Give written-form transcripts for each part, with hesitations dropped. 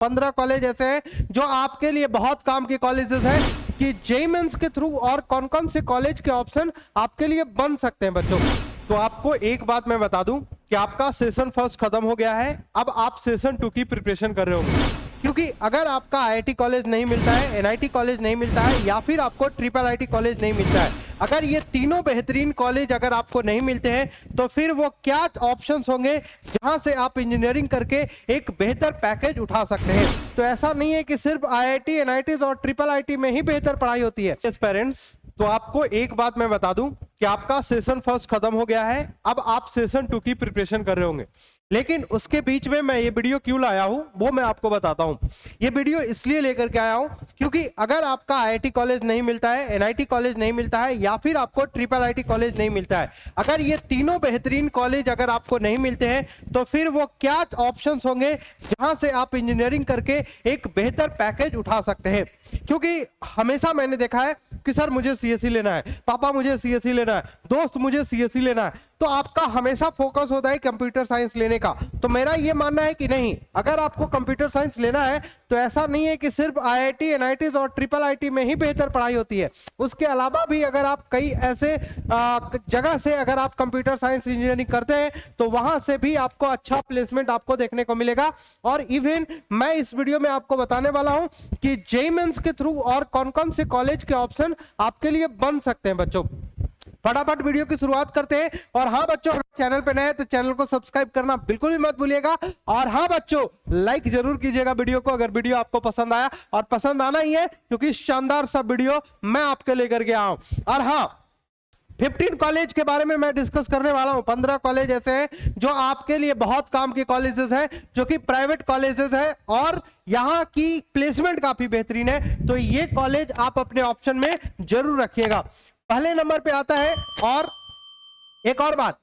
15 college ऐसे हैं जो आपके लिए बहुत काम के कॉलेजेस हैं कि जेईई मेंस के थ्रू और कौन कौन से कॉलेज के ऑप्शन आपके लिए बन सकते हैं बच्चों। तो आपको एक बात मैं बता दूं कि आपका सेशन फर्स्ट खत्म हो गया है, अब आप सेशन 2 की प्रिपरेशन कर रहे होंगे। क्योंकि अगर आपका आईआईटी कॉलेज नहीं मिलता है, एनआईटी कॉलेज नहीं मिलता है या फिर आपको ट्रिपल आईटी कॉलेज नहीं मिलता है, अगर ये तीनों बेहतरीन कॉलेज अगर आपको नहीं मिलते हैं तो फिर वो क्या ऑप्शंस होंगे जहां से आप इंजीनियरिंग करके एक बेहतर पैकेज उठा सकते हैं। तो ऐसा नहीं है कि सिर्फ आईआईटी, एनआईटी और ट्रिपल आईटी में ही बेहतर पढ़ाई होती है। पेरेंट्स, तो आपको एक बात मैं बता दूं कि आपका सेशन फर्स्ट खत्म हो गया है, अब आप सेशन 2 की प्रिपरेशन कर रहे होंगे। लेकिन उसके बीच में मैं ये वीडियो क्यों लाया हूं वो मैं आपको बताता हूं। ये वीडियो इसलिए लेकर के आया हूं क्योंकि अगर आपका आईआईटी कॉलेज नहीं मिलता है, एनआईटी कॉलेज नहीं मिलता है या फिर आपको ट्रिपल आईटी कॉलेज नहीं मिलता है, अगर ये तीनों बेहतरीन कॉलेज अगर आपको नहीं मिलते हैं तो फिर वो क्या ऑप्शंस होंगे जहां से आप इंजीनियरिंग करके एक बेहतर पैकेज उठा सकते हैं। क्योंकि हमेशा मैंने देखा है कि सर मुझे सीएसई लेना है, पापा मुझे सीएसई लेना है, दोस्त मुझे सीएसई लेना है, तो आपका हमेशा फोकस होता है कंप्यूटर साइंस लेने का। तो मेरा ये मानना है कि नहीं, अगर आपको कंप्यूटर साइंस लेना है तो ऐसा नहीं है कि सिर्फ आईआईटी, एनआईटी और ट्रिपल आईटी में ही बेहतर पढ़ाई होती है। उसके अलावा भी अगर आप कई ऐसे जगह से अगर आप कंप्यूटर साइंस इंजीनियरिंग करते हैं तो वहां से भी आपको अच्छा प्लेसमेंट आपको देखने को मिलेगा। और इवन मैं इस वीडियो में आपको बताने वाला हूं कि जेईई मेंस के थ्रू और कौन कौन से कॉलेज के ऑप्शन आपके लिए बन सकते हैं बच्चों। फटाफट वीडियो की शुरुआत करते हैं। और हाँ बच्चों, अगर चैनल पे नए हैं तो चैनल को सब्सक्राइब करना बिल्कुल भी मत भूलिएगा। और हाँ बच्चों, लाइक जरूर कीजिएगा वीडियो को अगर वीडियो आपको पसंद आया, और पसंद आना ही है क्योंकि शानदार सा वीडियो मैं आपके लेकर के आया हूं। और हाँ, 15 कॉलेज के बारे में मैं डिस्कस करने वाला हूं। 15 कॉलेज ऐसे हैं जो आपके लिए बहुत काम के कॉलेजेस हैं, जो कि प्राइवेट कॉलेजेस हैं और यहां की प्लेसमेंट काफी बेहतरीन है। तो ये कॉलेज आप अपने ऑप्शन में जरूर रखिएगा। पहले नंबर पे आता है। और एक और बात,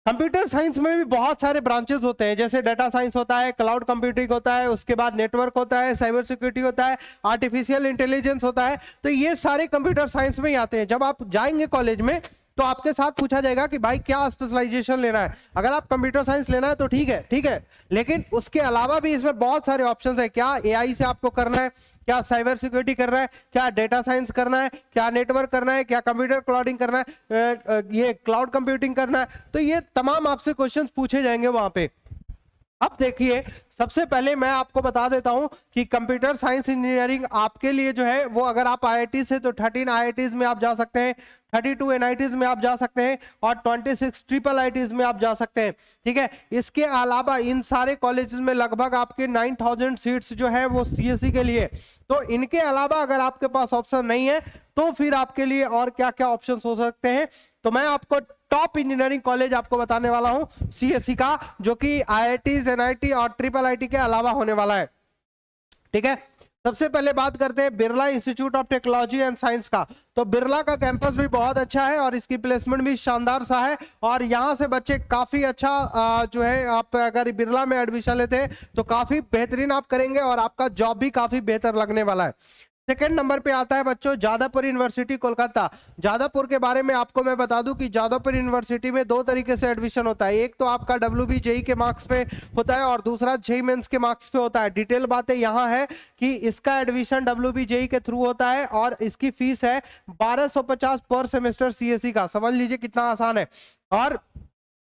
कंप्यूटर साइंस में भी बहुत सारे ब्रांचेस होते हैं, जैसे डाटा साइंस होता है, क्लाउड कंप्यूटिंग होता है, उसके बाद नेटवर्क होता है, साइबर सिक्योरिटी होता है, आर्टिफिशियल इंटेलिजेंस होता है। तो ये सारे कंप्यूटर साइंस में ही आते हैं। जब आप जाएंगे कॉलेज में तो आपके साथ पूछा जाएगा कि भाई क्या स्पेशलाइजेशन लेना है। अगर आप कंप्यूटर साइंस लेना है तो ठीक है, लेकिन उसके अलावा भी इसमें बहुत सारे ऑप्शंस है। क्या एआई से आपको करना है, क्या साइबर सिक्योरिटी करना है, क्या डेटा साइंस करना है, क्या नेटवर्क करना है, क्या कंप्यूटर क्लाउडिंग करना है, ये क्लाउड कंप्यूटिंग करना है। तो ये तमाम आपसे क्वेश्चंस पूछे जाएंगे वहां पे। अब देखिए, सबसे पहले मैं आपको बता देता हूं कि कंप्यूटर साइंस इंजीनियरिंग आपके लिए जो है वो, अगर आप आईआईटी से तो 13 आईआईटीज में आप जा सकते हैं, 32 एनआईटीज में आप जा सकते हैं और 26 ट्रिपल आईटीज में आप जा सकते हैं। ठीक है, इसके अलावा इन सारे कॉलेजेस में लगभग आपके 9000 सीट्स जो है वो सीएसई के लिए। तो इनके अलावा अगर आपके पास ऑप्शन नहीं है तो फिर आपके लिए और क्या क्या ऑप्शंस हो सकते हैं, तो मैं आपको टॉप इंजीनियरिंग कॉलेज आपको बताने वाला हूं सीएसई का, जो कि आईआईटी, एनआईटी और ट्रिपल आईटी के अलावा होने वाला है। ठीक है, सबसे पहले बात करते हैं Birla institute of technology and science का। तो बिरला का कैंपस भी बहुत अच्छा है और इसकी प्लेसमेंट भी शानदार सा है और यहाँ से बच्चे काफी अच्छा जो है, आप अगर बिरला में एडमिशन लेते हैं तो काफी बेहतरीन आप करेंगे और आपका जॉब भी काफी बेहतर लगने वाला है। सेकेंड नंबर पे आता है बच्चों जादवपुर यूनिवर्सिटी कोलकाता। जादवपुर के बारे में आपको मैं बता दूं कि जादवपुर यूनिवर्सिटी में 2 तरीके से एडमिशन होता है। एक तो आपका WB जेईई के मार्क्स पे होता है और दूसरा जेईई मेंस के मार्क्स पे होता है। डिटेल बातें यहाँ है कि इसका एडमिशन WB जेईई के थ्रू होता है और इसकी फीस है 1250 पर सेमेस्टर सीएसई का। समझ लीजिए कितना आसान है। और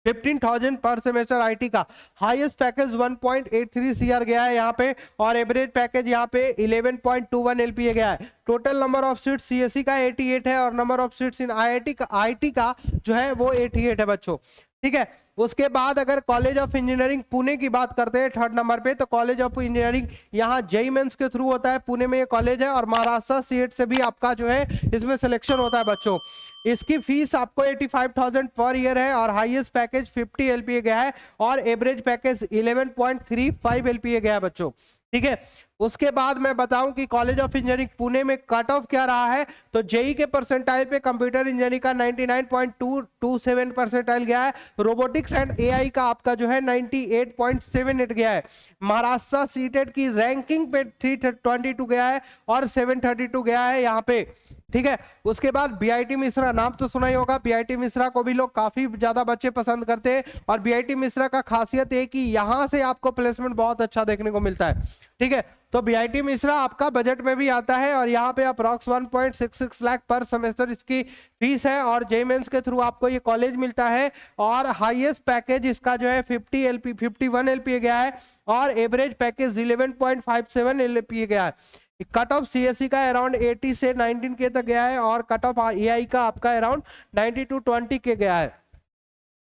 15,000 पर सेमेस्टर आईटी का। हाईएस्ट पैकेज 1.83 सीआर गया है यहाँ पे और एवरेज पैकेज यहाँ पे 11.21 एलपीए गया है। Total number of seat CSE का 88 है और number of seats in IIT का जो है वो 88 है बच्चों। ठीक है, उसके बाद अगर कॉलेज ऑफ इंजीनियरिंग पुणे की बात करते हैं थर्ड नंबर पे, तो कॉलेज ऑफ इंजीनियरिंग यहाँ जेईई मेंस के थ्रू होता है, पुणे में ये कॉलेज है और महाराष्ट्र सीट से भी आपका जो है इसमें सिलेक्शन होता है बच्चों। इसकी फीस आपको 85,000 पर ईयर है और हाईएस्ट पैकेज 50 एलपीए गया है और एवरेज पैकेज 11.35 एलपीए गया है बच्चों। ठीक है, उसके बाद मैं बताऊं कि कॉलेज ऑफ इंजीनियरिंग पुणे में कट ऑफ क्या रहा है, तो जेईई के परसेंटाइल पे कंप्यूटर इंजीनियरिंग का 99.227 परसेंटाइल गया है। रोबोटिक्स एंड एआई का आपका जो है 98.78 गया है। महाराष्ट्र सीटेट की रैंकिंग पे 322 गया है और 732 गया है यहाँ पे। ठीक है। उसके बाद बीआईटी मिश्रा, नाम तो सुना ही होगा, बीआईटी मिश्रा को भी लोग काफी ज्यादा बच्चे पसंद करते हैं, और बीआईटी मिश्रा का खासियत है कि यहाँ से आपको प्लेसमेंट बहुत अच्छा देखने को मिलता है। ठीक है, तो बीआईटी मिश्रा आपका बजट में भी आता है, और यहाँ पे अप्रॉक्स 1.66 लाख पर सेमेस्टर इसकी फीस है, और जे मेंस के थ्रू आपको ये कॉलेज मिलता है, और हाईएस्ट पैकेज इसका जो है 51 एलपीए गया है, और एवरेज पैकेज 11.57 एलपीए गया है। कट ऑफ सीएससी का अराउंड 80 से 19 के तक गया है, और कट ऑफ एआई का आपका अराउंड 90 to 20 के गया है।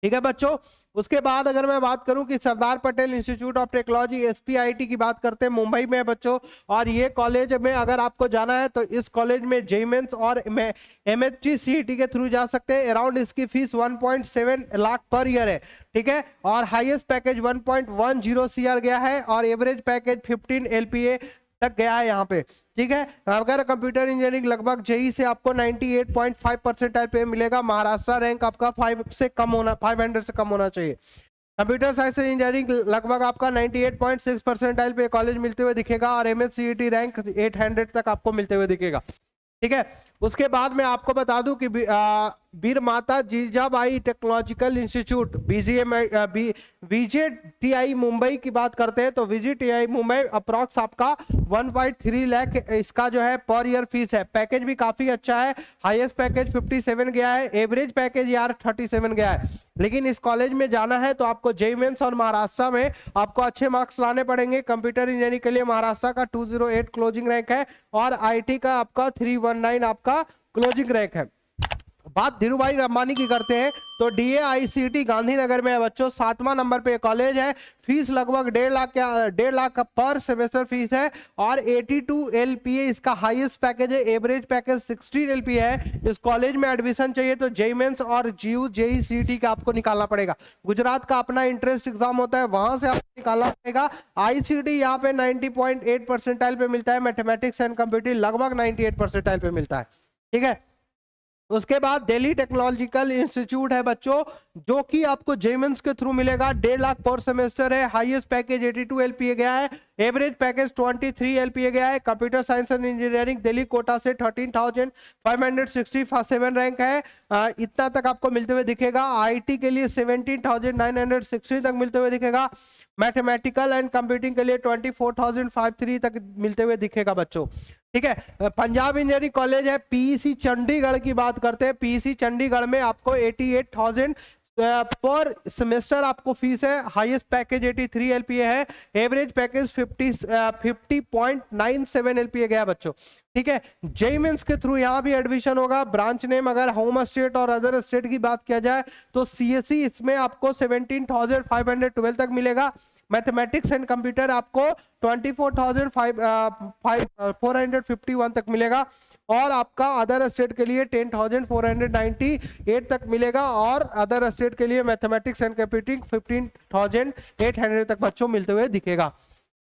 ठीक है बच्चों, उसके बाद अगर मैं बात करूं कि Sardar Patel institute of technology SPIT की बात करते हैं, मुंबई में है बच्चों, और ये कॉलेज में अगर आपको जाना है तो इस कॉलेज में जेमेंस और एमएचजी सीईटी के थ्रू जा सकते हैं। अराउंड इसकी फीस 1.7 लाख पर ईयर है। ठीक है, और हाईएस्ट पैकेज 1.10 सीआर गया है, और एवरेज पैकेज 15 एलपीए तक गया है यहाँ पे। ठीक है, अगर कंप्यूटर इंजीनियरिंग लगभग जेई से आपको 98.5 परसेंटाइल पे मिलेगा। महाराष्ट्र रैंक आपका 500 से कम होना चाहिए। कंप्यूटर साइंस इंजीनियरिंग लगभग आपका 98.6 परसेंटाइल पे कॉलेज मिलते हुए दिखेगा, और एमएचसीईटी रैंक 800 तक आपको मिलते हुए दिखेगा। ठीक है, उसके बाद मैं आपको बता दूं कि वीर माता Jijabai technological institute VJTI Mumbai की बात करते हैं, तो वीजेटीआई मुंबई अप्रॉक्स आपका 1.3 लाख इसका जो है पर ईयर फीस है। पैकेज भी काफी अच्छा है, हाईएस्ट पैकेज 57 गया है, एवरेज पैकेज यार 37 गया है। लेकिन इस कॉलेज में जाना है तो आपको जेईई मेंस और महाराष्ट्र में आपको अच्छे मार्क्स लाने पड़ेंगे। कंप्यूटर इंजीनियरिंग के लिए महाराष्ट्र का 208 क्लोजिंग रैंक है, और आईटी का आपका 319 आपका क्लोजिंग रैंक है। बात धीरूभाई अंबानी की करते हैं, तो डीएआईसीटी गांधीनगर में है बच्चों, 7वां नंबर पे कॉलेज है। फीस लगभग 1.5 लाख का पर सेमेस्टर फीस है, और 82 एलपीए इसका हाईएस्ट पैकेज है। एवरेज पैकेज 16 एलपीए है। इस कॉलेज में एडमिशन चाहिए तो जेईई मेंस और जीयू जेईई सीईटी का आपको निकालना पड़ेगा। गुजरात का अपना इंट्रेंस एग्जाम होता है, वहां से आपको निकालना पड़ेगा। आईसीटी यहाँ पे 90.8 परसेंटाइल पे मिलता है, मैथमेटिक्स एंड कंप्यूटिंग लगभग 98 परसेंटाइल पे मिलता है। ठीक है, उसके बाद दिल्ली टेक्नोलॉजिकल इंस्टीट्यूट है बच्चों, जो कि आपको जेमेंस के थ्रू मिलेगा। 1.5 लाख पर सेमेस्टर है, हाईएस्ट पैकेज 82 एलपीए गया है, एवरेज पैकेज 23 एलपीए गया है। Computer science and engineering Delhi quota से 13,567 रैंक है, इतना तक आपको मिलते हुए दिखेगा। आईटी के लिए 17,960 तक मिलते हुए दिखेगा। मैथमेटिकल एंड कंप्यूटिंग के लिए 24,053 तक मिलते हुए दिखेगा बच्चों। ठीक है, पंजाब इंजीनियरिंग कॉलेज है। पीईसी चंडीगढ़ की बात करते हैं, पीईसी चंडीगढ़ में आपको 88,000 पर सेमेस्टर आपको फीस है। हाईएस्ट पैकेज 83 एलपीए है, एवरेज पैकेज 50.97 एलपीए गया बच्चों। ठीक है, जेईई मेंस के थ्रू यहाँ भी एडमिशन होगा। ब्रांच नेम अगर होम स्टेट और अदर स्टेट की बात किया जाए तो सीएससी इसमें आपको 17,512 तक मिलेगा। मैथमेटिक्स एंड कंप्यूटर आपको 24,451 तक मिलेगा, और आपका अदर स्टेट के लिए 10,498 तक मिलेगा, और अदर स्टेट के लिए मैथमेटिक्स एंड कंप्यूटिंग 15,800 तक बच्चों मिलते हुए दिखेगा।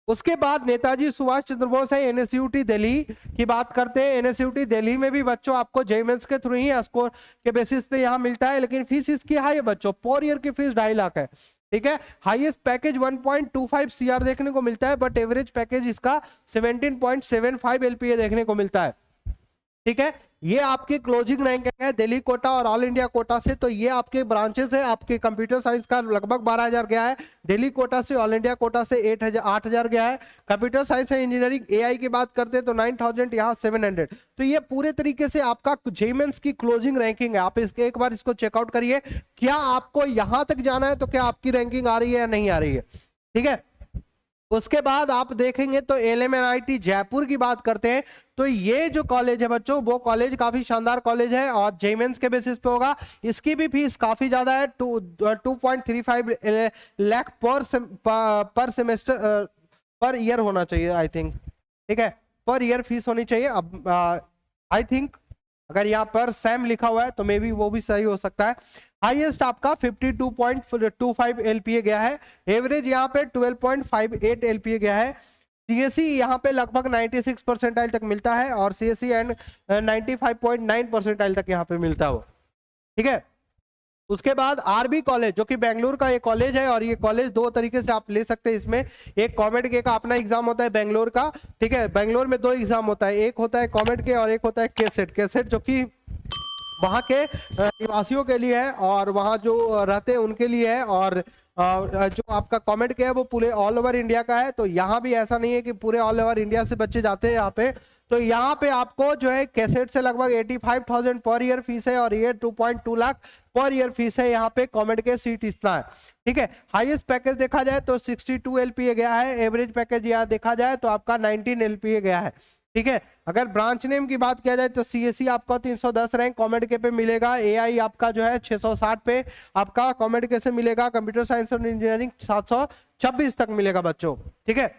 उसके बाद नेताजी सुभाष चंद्र बोस है, एनएसयूटी दिल्ली की बात करते हैं। एनएसयूटी दिल्ली में भी बच्चों आपको जेईई मेंस के थ्रू ही स्कोर के बेसिस पे यहाँ मिलता है, लेकिन फीस इसकी हाई है बच्चों, पर ईयर की फीस 2.5 लाख है। ठीक है, हाईएस्ट पैकेज 1.25 सीआर देखने को मिलता है, बट एवरेज पैकेज इसका 17.75 एलपीए देखने को मिलता है। ठीक है, ये आपके क्लोजिंग रैंक है दिल्ली कोटा और ऑल इंडिया कोटा से। तो ये आपके ब्रांचेस है। आपके कंप्यूटर साइंस का लगभग 12,000 गया है, दिल्ली कोटा से, ऑल इंडिया कोटा से 8,000 गया है। Computer science and engineering AI की बात करते हैं तो 9,000, यहाँ 700। तो ये पूरे तरीके से आपका जेईई मेंस की क्लोजिंग रैंकिंग है। आप इसके एक बार इसको चेकआउट करिए, क्या आपको यहां तक जाना है तो क्या आपकी रैंकिंग आ रही है या नहीं आ रही है। ठीक है, उसके बाद आप देखेंगे तो एलएमएनआईटी जयपुर की बात करते हैं, तो ये जो कॉलेज है बच्चों, वो कॉलेज काफी शानदार कॉलेज है, और जेईई मेंस के बेसिस पे होगा। इसकी भी फीस काफी ज्यादा है, 2.35 लाख पर सेमेस्टर पर ईयर होना चाहिए आई थिंक। ठीक है, पर ईयर फीस होनी चाहिए। अब आई थिंक अगर यहाँ पर सैम लिखा हुआ है तो मे बी वो भी सही हो सकता है। हाईएस्ट आपका 52.25 एलपीए गया है, एवरेज यहाँ पे 12.58 एलपीए गया है। सीएससी यहाँ पे लगभग 96 परसेंटाइल तक मिलता है, और सीएससी एंड 95.9 परसेंटाइल तक यहाँ पे मिलता है वो। ठीक है, उसके बाद आरबी कॉलेज जो कि बेंगलुरु का एक कॉलेज है, और ये कॉलेज दो तरीके से आप ले सकते हैं इसमें। एक कॉमेड के का अपना एग्जाम होता है बेंगलुरु का, ठीक है। बेंगलुरु में दो एग्जाम होता है, एक होता है कॉमेड के और एक होता है केसेट। केसेट जो कि वहाँ के निवासियों के लिए है और वहाँ जो रहते हैं उनके लिए है, और जो आपका कॉमेड के है वो पूरे ऑल ओवर इंडिया का है। तो यहाँ भी ऐसा नहीं है कि पूरे ऑल ओवर इंडिया से बच्चे जाते हैं यहाँ पे। तो यहाँ पे आपको जो है कैसेट से लगभग 85,000 पर ईयर फीस है, और ये 2.2 लाख पर ईयर फीस है यहाँ पे। कॉमेड के सीट इतना है, ठीक है। हाईएस्ट पैकेज देखा जाए तो 62 LPA गया है। एवरेज पैकेज यहाँ देखा जाए तो आपका 19 LPA गया है, ठीक है। अगर ब्रांच नेम की बात किया जाए तो CSE आपका 310 रैंक कॉमेड के पे मिलेगा। AI आपका जो है 660 पे आपका कॉमेड के से मिलेगा। कंप्यूटर साइंस और इंजीनियरिंग 726 तक मिलेगा बच्चों, ठीक है।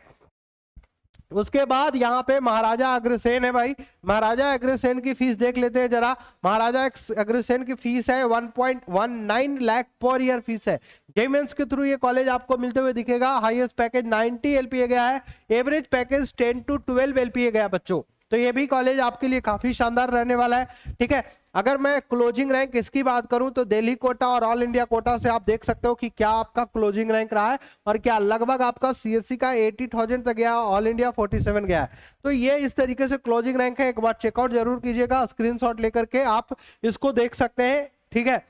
उसके बाद यहाँ पे महाराजा अग्रसेन है भाई। महाराजा अग्रसेन की फीस देख लेते हैं जरा। महाराजा अग्रसेन की फीस है 1.19 लाख पर ईयर फीस है। जेईई मेंस के थ्रू ये कॉलेज आपको मिलते हुए दिखेगा। हाईएस्ट पैकेज 90 LPA गया है। एवरेज पैकेज 10 to 12 LPA गया बच्चों। तो ये भी कॉलेज आपके लिए काफी शानदार रहने वाला है, ठीक है। अगर मैं क्लोजिंग रैंक इसकी बात करूं तो दिल्ली कोटा और ऑल इंडिया कोटा से आप देख सकते हो कि क्या आपका क्लोजिंग रैंक रहा है, और क्या लगभग आपका CSE का 80,000 तक गया, ऑल इंडिया 47 गया है। तो ये इस तरीके से क्लोजिंग रैंक है। एक बार चेकआउट जरूर कीजिएगा, स्क्रीनशॉट लेकर के आप इसको देख सकते हैं, ठीक है।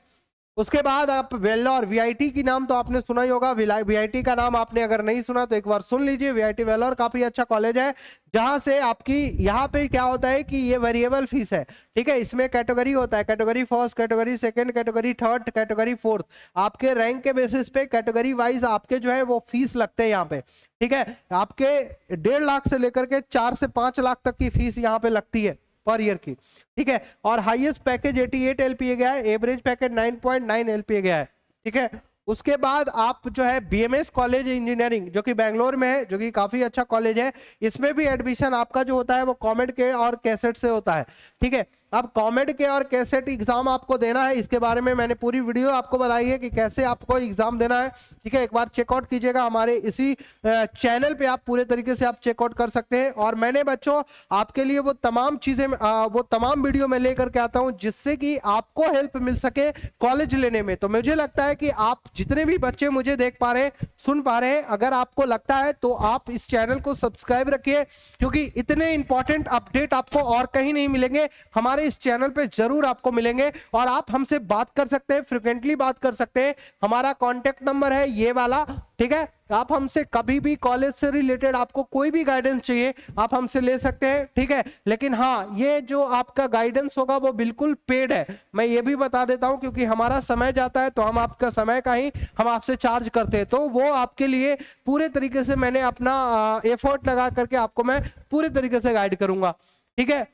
उसके बाद आप वेल्लोर VIT की नाम तो आपने सुना ही होगा। VIT का नाम आपने अगर नहीं सुना तो एक बार सुन लीजिए। VIT वेल्लोर काफी अच्छा कॉलेज है, जहां से आपकी यहाँ पे क्या होता है कि ये वेरिएबल फीस है, ठीक है। इसमें कैटेगरी होता है, category first, category second, category third, category fourth. आपके रैंक के बेसिस पे कैटेगरी वाइज आपके जो है वो फीस लगते हैं यहाँ पे, ठीक है। आपके 1.5 लाख से लेकर के 4 से 5 लाख तक की फीस यहाँ पे लगती है पर ईयर की, ठीक है। और हाईएस्ट पैकेज 88 LPA गया है। एवरेज पैकेज 9.9 LPA गया है, ठीक है। उसके बाद आप जो है BMS कॉलेज इंजीनियरिंग जो कि बेंगलोर में है, जो कि काफी अच्छा कॉलेज है। इसमें भी एडमिशन आपका जो होता है वो कॉमेड के और कैसेट से होता है, ठीक है। अब कॉमेड के और कैसेट एग्जाम आपको देना है, इसके बारे में मैंने पूरी वीडियो आपको बताई है कि कैसे आपको एग्जाम देना है, ठीक है। एक बार चेकआउट कीजिएगा, हमारे इसी चैनल पे आप पूरे तरीके से आप चेकआउट कर सकते हैं। और मैंने बच्चों आपके लिए वो तमाम चीजें वो तमाम वीडियो में लेकर के आता हूं जिससे कि आपको हेल्प मिल सके कॉलेज लेने में। तो मुझे लगता है कि आप जितने भी बच्चे मुझे देख पा रहे हैं, सुन पा रहे हैं, अगर आपको लगता है तो आप इस चैनल को सब्सक्राइब रखिए, क्योंकि इतने इंपॉर्टेंट अपडेट आपको और कहीं नहीं मिलेंगे, हमारे इस चैनल पे जरूर आपको मिलेंगे। और आप हमसे बात कर सकते हैं, फ्रिक्वेंटली बात कर सकते हैं। हमारा कॉन्टेक्ट नंबर है ये वाला, ठीक है। आप हमसे कभी भी कॉलेज से रिलेटेड आपको कोई भी गाइडेंस चाहिए आप हमसे ले सकते हैं, ठीक है। लेकिन हाँ, ये जो आपका गाइडेंस होगा वो बिल्कुल पेड है, मैं ये भी बता देता हूं, क्योंकि हमारा समय जाता है तो हम आपका समय का ही हम आपसे चार्ज करते हैं। तो वो आपके लिए पूरे तरीके से मैंने अपना एफर्ट लगा करके आपको मैं पूरे तरीके से गाइड करूंगा, ठीक है।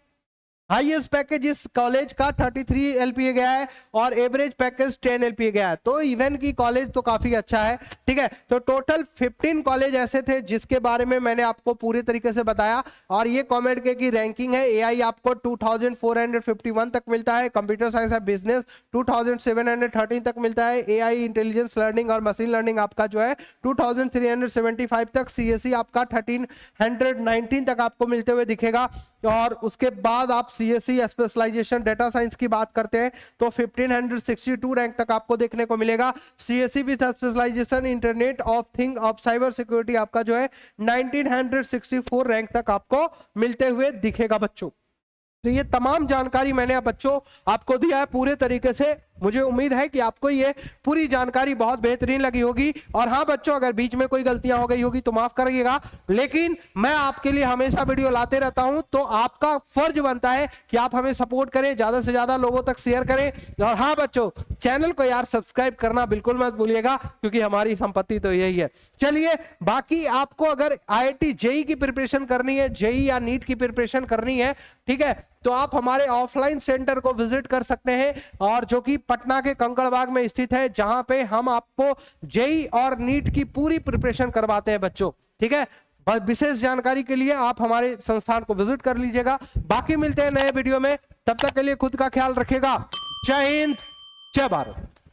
हाईएस्ट पैकेज इस कॉलेज का 33 LPA गया है और एवरेज पैकेज 10 LPA गया है। तो इवन की कॉलेज तो काफी अच्छा है, ठीक है। तो टोटल 15 कॉलेज ऐसे थे जिसके बारे में मैंने आपको पूरे तरीके से बताया। और ये कॉमेड के की रैंकिंग है। AI आपको 2451 तक मिलता है। कंप्यूटर साइंस एंड बिजनेस 2713 तक मिलता है। AI इंटेलिजेंस लर्निंग और मशीन लर्निंग आपका जो है 2375 तक। CSE आपका 1319 तक आपको मिलते हुए दिखेगा। और उसके बाद आप CSE स्पेशलाइजेशन डेटा साइंस की बात करते हैं तो 1562 रैंक तक आपको देखने को मिलेगा। CSE with specialization internet of thing of cyber security आपका जो है 1964 रैंक तक आपको मिलते हुए दिखेगा बच्चों। तो ये तमाम जानकारी मैंने बच्चों आपको दिया है पूरे तरीके से। मुझे उम्मीद है कि आपको ये पूरी जानकारी बहुत बेहतरीन लगी होगी। और हाँ बच्चों, अगर बीच में कोई गलतियां हो गई होगी तो माफ करिएगा, लेकिन मैं आपके लिए हमेशा वीडियो लाते रहता हूं, तो आपका फर्ज बनता है कि आप हमें सपोर्ट करें, ज्यादा से ज्यादा लोगों तक शेयर करें। और हाँ बच्चों, चैनल को यार सब्सक्राइब करना बिल्कुल मत भूलिएगा, क्योंकि हमारी संपत्ति तो यही है। चलिए, बाकी आपको अगर IIT JEE की प्रिपरेशन करनी है, JEE या नीट की प्रिपरेशन करनी है, ठीक है, तो आप हमारे ऑफलाइन सेंटर को विजिट कर सकते हैं, और जो कि पटना के कंकड़बाग में स्थित है, जहां पे हम आपको JEE और नीट की पूरी प्रिपरेशन करवाते हैं बच्चों, ठीक है। बस विशेष जानकारी के लिए आप हमारे संस्थान को विजिट कर लीजिएगा। बाकी मिलते हैं नए वीडियो में, तब तक के लिए खुद का ख्याल रखिएगा। जय हिंद, जय भारत।